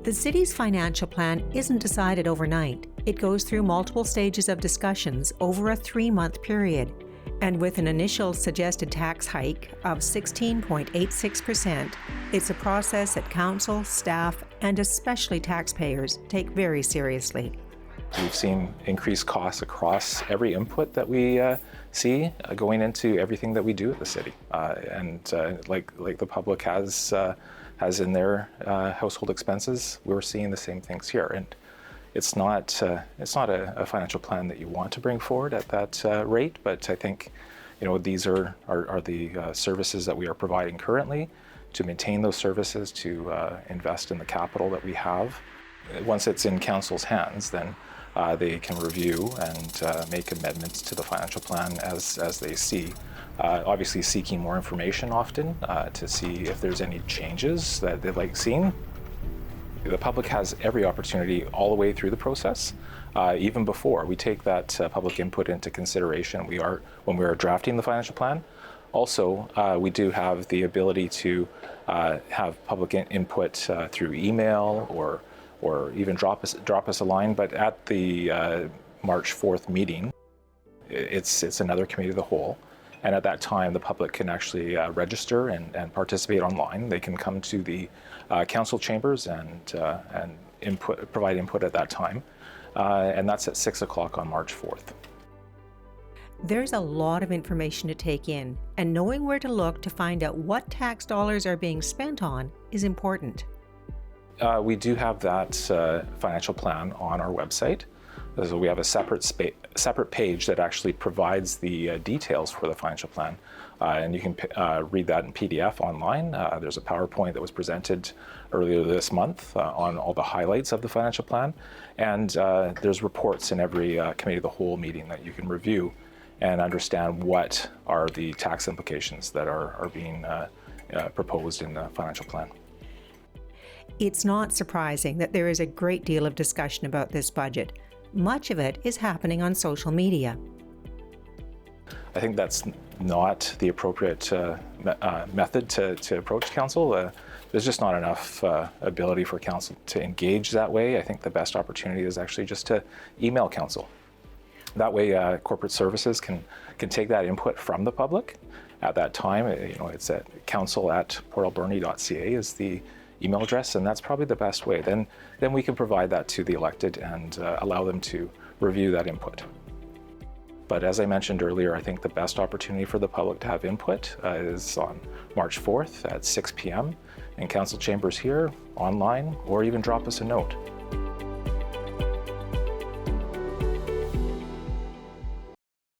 The city's financial plan isn't decided overnight. It goes through multiple stages of discussions over a 3-month period. And with an initial suggested tax hike of 16.86%, it's a process that council, staff, and especially taxpayers take very seriously. We've seen increased costs across every input that we see going into everything that we do at the city, like the public has in their household expenses. We're seeing the same things here, and it's not a financial plan that you want to bring forward at that rate. But I think these are the services that we are providing currently, to maintain those services, to invest in the capital that we have. Once it's in council's hands, then they can review and make amendments to the financial plan as they see. Obviously seeking more information often to see if there's any changes that they'd like seen. The public has every opportunity all the way through the process, even before we take that public input into consideration. When we are drafting the financial plan. Also, we do have the ability to have public input through email or even drop us a line. But at the March 4th meeting, it's another committee of the whole. And at that time, the public can actually register and participate online. They can come to the council chambers and provide input at that time. And that's at 6 o'clock on March 4th. There's a lot of information to take in, and knowing where to look to find out what tax dollars are being spent on is important. We do have that financial plan on our website. So we have a separate page that actually provides the details for the financial plan, and you can read that in PDF online. There's a PowerPoint that was presented earlier this month on all the highlights of the financial plan, and there's reports in every committee of the whole meeting that you can review and understand what are the tax implications that are being proposed in the financial plan. It's not surprising that there is a great deal of discussion about this budget. Much of it is happening on social media. I think that's not the appropriate method to approach council. There's just not enough ability for council to engage that way. I think the best opportunity is actually just to email council. That way, corporate services can take that input from the public. At that time, it's at council@portalberni.ca is the email address, and that's probably the best way. Then we can provide that to the elected and allow them to review that input. But as I mentioned earlier, I think the best opportunity for the public to have input is on March 4th at 6 p.m. in council chambers here, online, or even drop us a note.